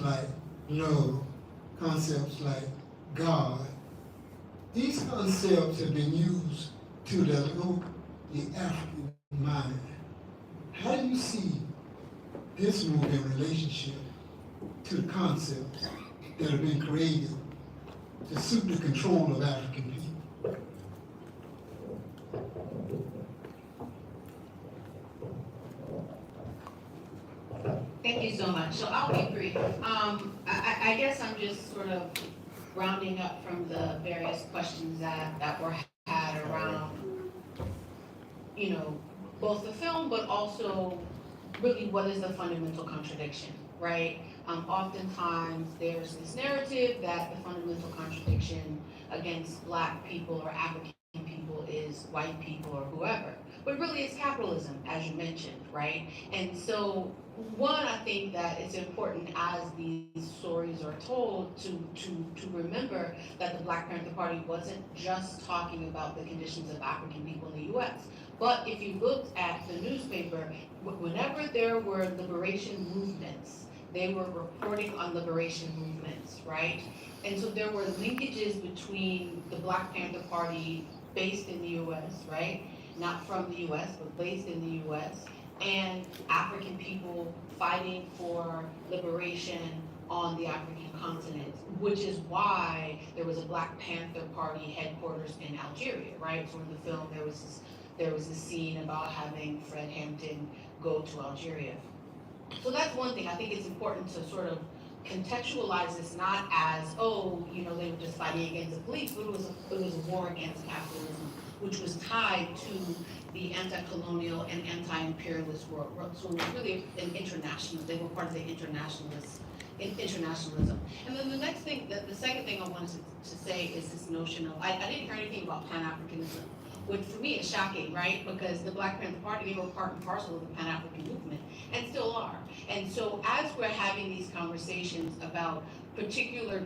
like love, concepts like God. These concepts have been used to dilute the African mind. How do you see this movie in relationship to the concepts that have been created to suit the control of African people? Thank you so much. So I'll be brief. I guess I'm just sort of rounding up from the various questions that were had around, you know, both the film, but also really what is the fundamental contradiction, right? Oftentimes there's this narrative that the fundamental contradiction against Black people or African people is white people or whoever. But really it's capitalism, as you mentioned, right? And so one, I think that it's important as these stories are told to remember that the Black Panther Party wasn't just talking about the conditions of African people in the US. But if you looked at the newspaper, whenever there were liberation movements, they were reporting on liberation movements, right? And so there were linkages between the Black Panther Party based in the US, right? Not from the US, but based in the US, and African people fighting for liberation on the African continent, which is why there was a Black Panther Party headquarters in Algeria, right? So in the film, there was this scene about having Fred Hampton go to Algeria. So that's one thing. I think it's important to sort of contextualize this not as, oh, you know, they were just fighting against the police, but it was a war against capitalism, which was tied to the anti-colonial and anti-imperialist world. So it was really an international, they were part of the internationalism. And then the second thing I wanted to say is this notion of, I didn't hear anything about Pan-Africanism, which for me is shocking, right? Because the Black Panther Party, they were part and parcel of the Pan-African movement, and still are. And so as we're having these conversations about particular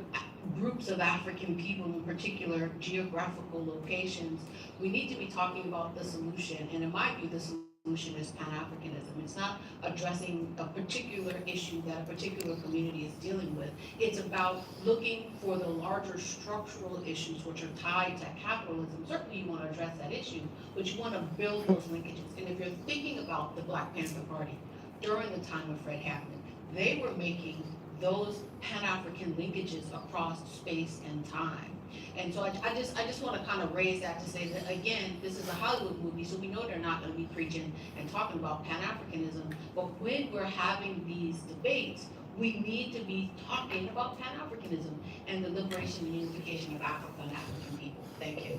groups of African people in particular geographical locations, we need to be talking about the solution. And in my view, the solution is Pan-Africanism. It's not addressing a particular issue that a particular community is dealing with. It's about looking for the larger structural issues which are tied to capitalism. Certainly you want to address that issue, but you want to build those linkages. And if you're thinking about the Black Panther Party during the time of Fred Hampton, they were making those Pan-African linkages across space and time. And so I just want to kind of raise that to say that, again, this is a Hollywood movie, so we know they're not going to be preaching and talking about Pan-Africanism, but when we're having these debates, we need to be talking about Pan-Africanism and the liberation and unification of Africa and African people. Thank you.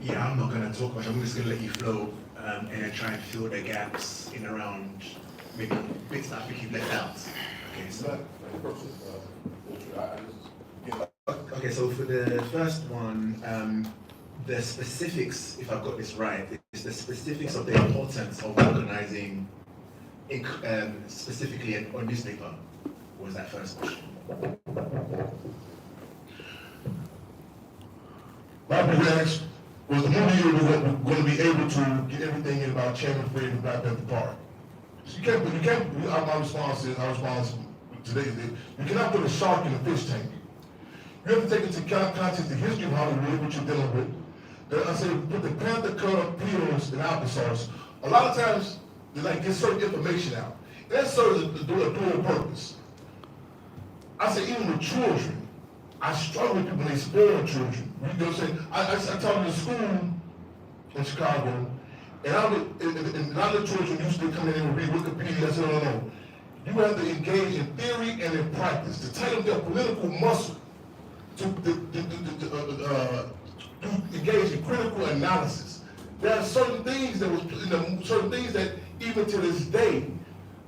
Yeah, I'm not going to talk much. I'm just going to let you flow and then try and fill the gaps in around maybe bits that I think you've left out. Okay, so. Okay, so for the first one, the specifics, if I've got this right, is the specifics of the importance of organizing specifically on newspaper. What was that first question? Robert Rex was the movie you were going to be able to get everything in about Chairman Fred and Black Panther Party. So you can't, our response today is that you cannot put a shark in a fish tank. You have to take into context the history of Hollywood, which you're dealing with. I say put the Panther cut peels and applesauce. A lot of times they like get certain information out. That serves a dual purpose. I say even with children, I struggle with people when they spoil children. You know what I'm saying? I taught in a school in Chicago, and a lot of the children used to come in and read Wikipedia. I said, no. You have to engage in theory and in practice to tighten their political muscle, to engage in critical analysis. There are certain things that even to this day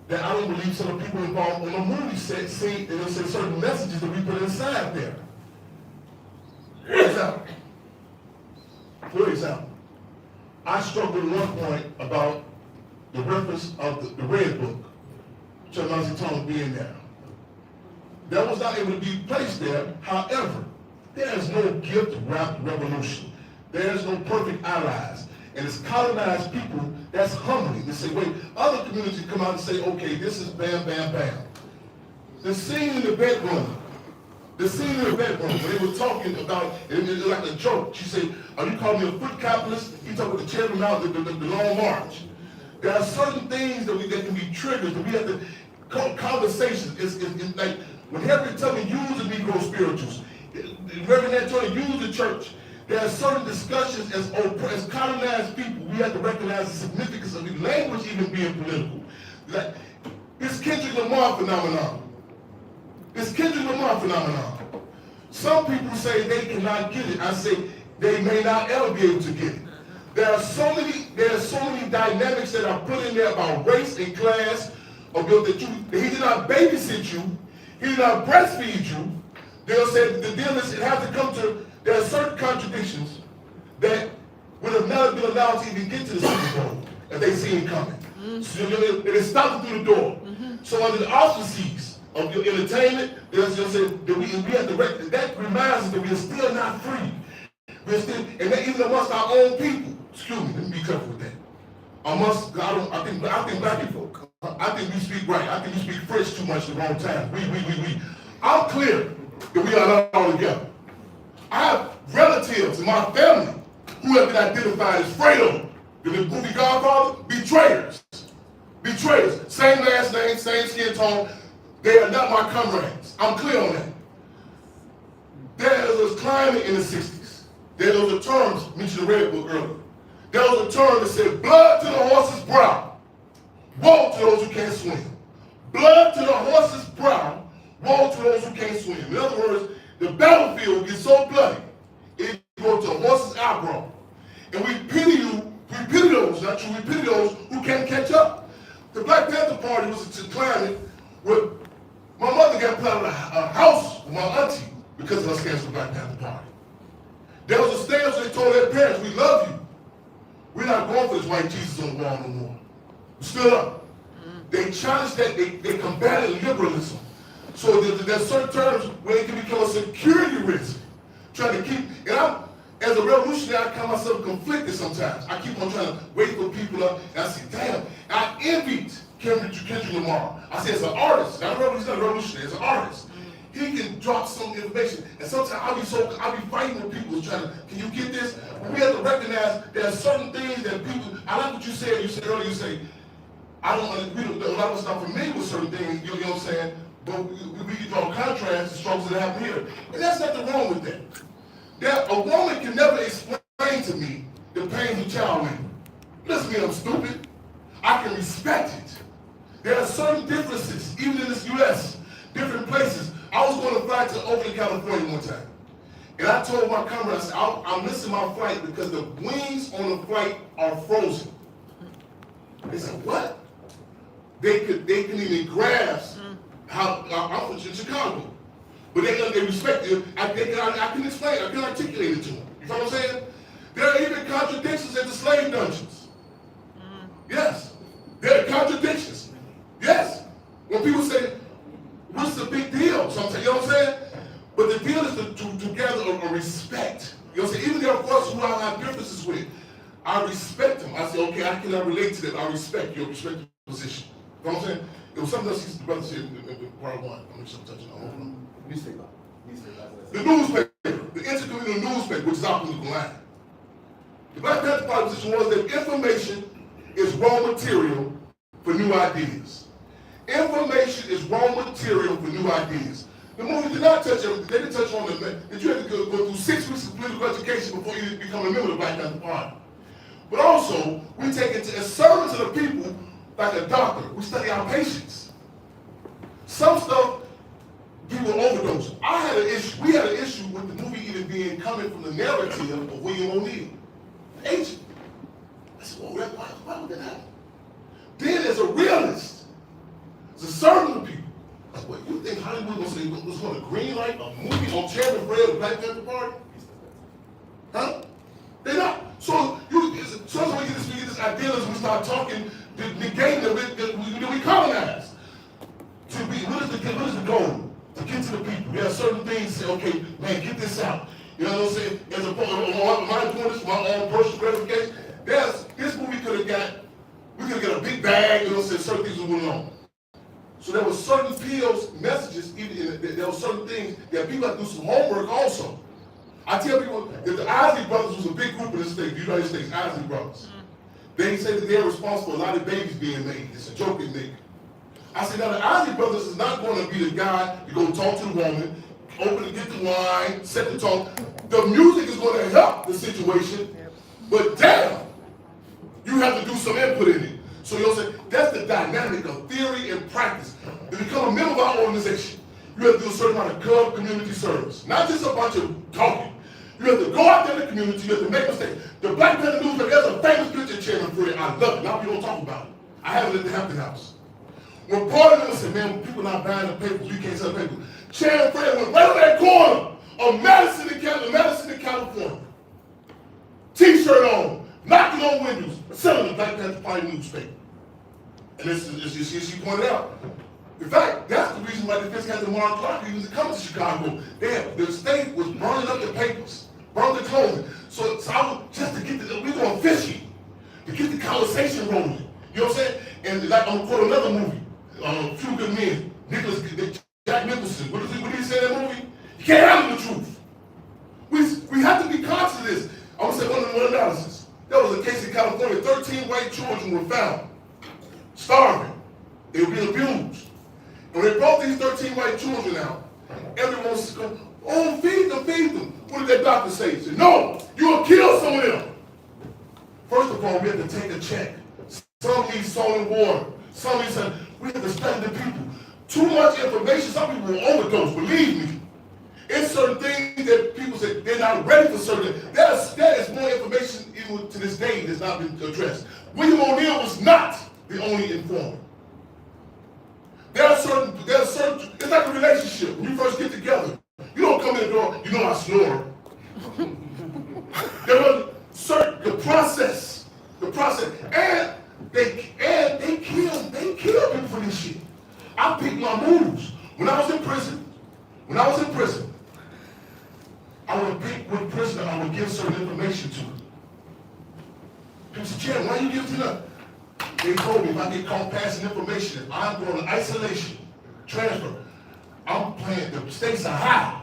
that I don't believe some of the people involved on the movie set see, and say certain messages that we put inside there. For example, I struggled at one point about the reference of the Red Book, Chimamanda Ngozi being there. That was not able to be placed there. However, there is no gift-wrapped revolution. There is no perfect allies. And it's colonized people that's humbling. They say, wait, other communities come out and say, okay, this is bam, bam, bam. The scene in the bedroom, when they were talking about, it was like a joke. She said, are you calling me a foot capitalist? He talked about the chairman out, the long march. There are certain things that can be triggered, that we have to, conversations. It's like, when Harriet Tubman used the Negro spirituals, Reverend Antonio used the church, there are certain discussions as colonized people, we have to recognize the significance of the language even being political. Like, this Kendrick Lamar phenomenon. Some people say they cannot get it. I say they may not ever be able to get it. There are so many dynamics that are put in there about race and class, that he did not babysit you, he did not breastfeed you. They'll say the deal is it has to come to, there are certain contradictions that would have never been allowed to even get to the Super Bowl if they see it coming. So it stopped through the door. So under the auspices of your entertainment, they'll say that we have to that reminds us that we are still not free. We're still, and that even amongst our own people. Excuse me, let me be careful with that. I think black people, I think we speak right. I think we speak French too much at the wrong time. We. I'm clear that we are not all together. I have relatives in my family who have been identified as Fredo, the movie Godfather, betrayers. Same last name, same skin tone. They are not my comrades. I'm clear on that. There was climate in the 60s. There was a term, mentioned the Red Book earlier. There was a term that said, blood to the horse's brow, woe to those who can't swim. Blood to the horse's brow, woe to those who can't swim. In other words, the battlefield gets so bloody, it goes to the horse's eyebrow. And we pity those who can't catch up. The Black Panther Party was a climate where my mother got put out of a house with my auntie because of her stance with the Black Panther Party. There was a stance where they told their parents, we love you. We're not going for this white Jesus on the wall no more. We stood up. They challenged that, they combated liberalism. So there's certain terms where it can become a security risk. Trying to keep, and as a revolutionary, I find myself conflicted sometimes. I keep on trying to wait for people up, and I say, damn, I envied Kendrick Lamar. I say, as an artist, he's not a revolutionary, as an artist. he can drop some information. And sometimes I'll be fighting with people trying to, can you get this? We have to recognize there are certain things that people, I like what you said earlier, you say, a lot of us not familiar with certain things, you know what I'm saying? But we can draw contrast to struggles that happen here. And there's nothing wrong with that. A woman can never explain to me the pain of child labor. Doesn't mean I'm stupid. I can respect it. There are certain differences, even in this U.S., different places. I was going to fly to Oakland, California one time. And I told my comrade, I said, I'm missing my flight because the wings on the flight are frozen. They said, what? They couldn't even grasp how, I'm from Chicago. But they respect it. I can explain, I can articulate it to them. You know what I'm saying? There are even contradictions at the slave dungeons. Yes. There are contradictions. Yes. When people say, what's the big deal? Sometimes, you know what I'm saying? But the deal is to gather a respect. You know what I'm saying? Even there are folks who I have differences with, I respect them. I say, okay, I cannot relate to them. I respect your respective position. You know what I'm saying? It was something else the brother said in part one. I'm going to touch on. Newspaper. The newspaper, the intercommunal newspaper, which is our political line. The Black Panther Party position was that information is raw material for new ideas. Information is raw material for new ideas. The movie did not touch everything. They didn't touch on that you had to go through 6 weeks of political education before you become a member of the Black Panther Party. But also, we take it as servants of the people like a doctor. We study our patients. Some stuff, people overdose. We had an issue with the movie even coming from the narrative of William O'Neill, the agent. I said, well, why would that happen? Then as a realist, as a servant of the people, I said, well, you think Hollywood was going to greenlight a movie on Chairman Fred of the Black Panther Party? Huh? They're not. So we get this idealism, we start talking, negating that we colonize. What is the goal? To get to the people. There are certain things say, okay, man, get this out. You know what I'm saying? As a my point is my own personal gratification. This movie we could have got a big bag, you know what I'm saying, certain things were going on. So there were certain appeals, messages, there were certain things that people had to do some homework also. I tell people that the Isley Brothers was a big group in the state, the United States, Isley Brothers. They say that they're responsible for a lot of babies being made. It's a joke they make. I said, now the Isley Brothers is not going to be the guy to go talk to the woman, open and get the wine, set the tone. The music is going to help the situation, but damn, you have to do some input in it. So you know what I'm saying? That's the dynamic of theory and practice. To become a member of our organization, you have to do a certain amount of club community service. Not just a bunch of talking. You have to go out there in the community, you have to make mistakes. The Black Panther newspaper, there's a famous picture of Chairman Fred. I love it. Now people don't talk about it. I have it at the Hampton House. When part of them said, man, people not buying the papers, we can't sell the papers. Chairman Fred went right on that corner of Madison in California. T-shirt on, knocking on windows, selling the Black Panther Party newspaper. And this is she pointed out. In fact, that's the reason why Defense Captain Mark Clark was coming to Chicago. The state was burning up the papers, burning the clothing. So I was just to get we going fishing, to get the conversation rolling. You know what I'm saying? And like I'm gonna quote another movie, Few Good Men, Jack Nicholson. What did he say in that movie? You can't handle the truth. We have to be conscious of this. I'm gonna say one analysis. There was a case in California, 13 white children were found, starving. They were being abused. And when they brought these 13 white children out, everyone was going, oh, feed them. What did that doctor say? He said, no, you'll kill some of them. First of all, we have to take a check. Some need salt and water. Some need something. We have to study the people. Too much information, some people will overdose, believe me. It's certain things that people say they're not ready for certain. There is more information even to this day that's not been addressed. William O'Neill was not the only informant. There are certain, it's like a relationship. When you first get together, you don't come in the door, you know I snore. There was the process, and they kill people for this shit. I picked my moves. When I was in prison, I would pick what prisoner I would give certain information to. People said, Chairman, why you give to them? They told me if I get caught passing information, I'm going to isolation, transfer. I'm playing the stakes are high.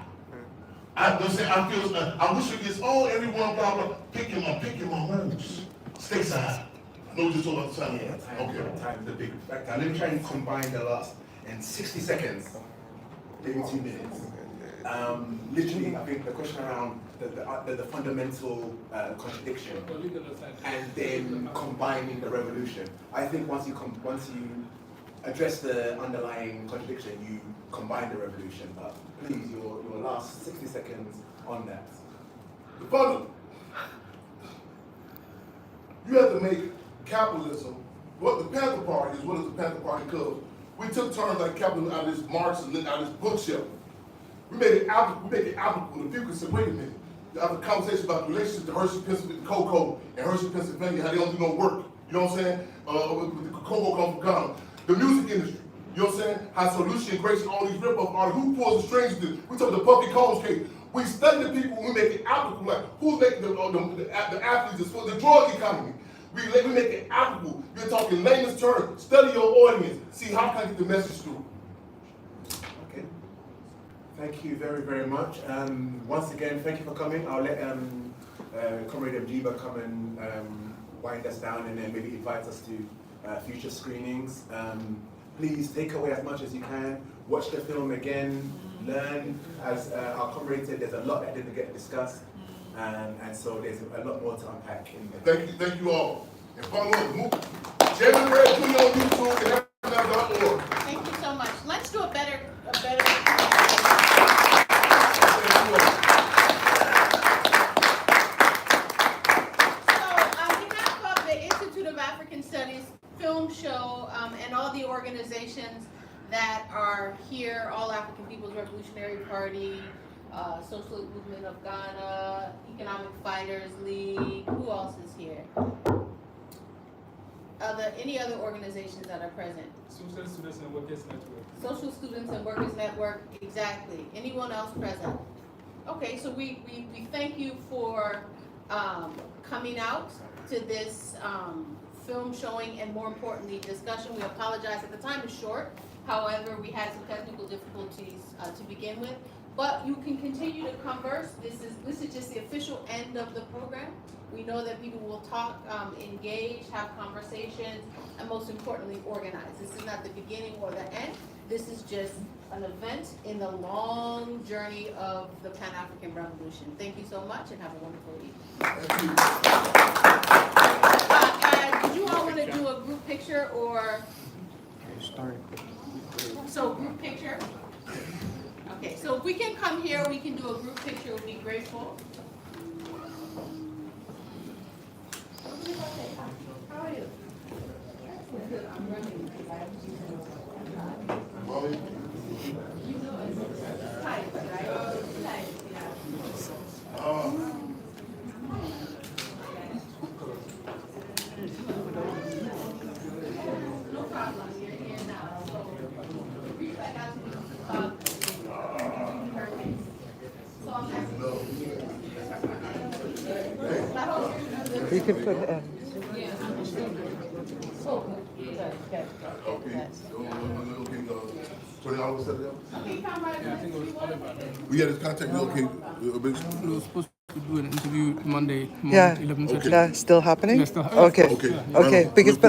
I wish it gets on everyone, blah, blah, pick him on moves. Stakes are high. I know we just talking about the time. Yeah, Okay. time is a big factor. Let me try and combine the last in 60 seconds, maybe 2 minutes. Literally, I think the question around the fundamental contradiction, and then combining the revolution. I think once you address the underlying contradiction, you combine the revolution. But please, your last 60 seconds on that. The fundamental. You have to make capitalism, what the Panther Party is, what is the Panther Party? Because we took terms like capitalism out of this Marx and out of this bookshelf. We made it applicable. The people can say, wait a minute. You have a conversation about the relationship to Hershey, Pennsylvania, cocoa, and Hershey, Pennsylvania, how they don't do no work. You know what I'm saying? With the cocoa come from Ghana. The music industry. You know what I'm saying? How Solution, Grace, and all these rip-off artists. Who pulls the strings to this? We talk about the Puffy Combs case. We study the people, we make it applicable. Like, who's making the athletes, the drug economy? We make it applicable. You're talking layman's terms. Study your audience. See how can I get the message through. Okay. Thank you very, very much. Once again, thank you for coming. I'll let Comrade Mjiba come and wind us down and then maybe invite us to future screenings. Please take away as much as you can. Watch the film again. Learn. As our comrade said, there's a lot that didn't get discussed. And so there's a lot more to unpack in there. Thank you all. And follow up, Chairman Red, put it on YouTube and have.org. Thank you so much. Let's do a better. So, on behalf of the Institute of African Studies film show and all the organizations that are here, All African People's Revolutionary Party, Social Movement of Ghana, Economic Fighters League, who else is here? Any other organizations that are present? Social Students and Workers Network. Social Students and Workers Network, exactly. Anyone else present? Okay, so we thank you for coming out to this film showing and more importantly discussion. We apologize that the time is short. However, we had some technical difficulties to begin with. But you can continue to converse. This is just the official end of the program. We know that people will talk, engage, have conversations, and most importantly, organize. This is not the beginning or the end. This is just an event in the long journey of the Pan-African Revolution. Thank you so much and have a wonderful evening. Did you all want to do a group picture or? So group picture? Okay, so if we can come here, we can do a group picture, we'll be grateful. How are you? I'm running. Tight, right? Tight, yeah. No problem, you're here now. So, reach back out to me. You can put it in. We got his contact. Okay. We were supposed to do an interview Monday Yeah. 11:30. That's still happening? Yeah, still happening. Okay. Okay. Okay. Because, but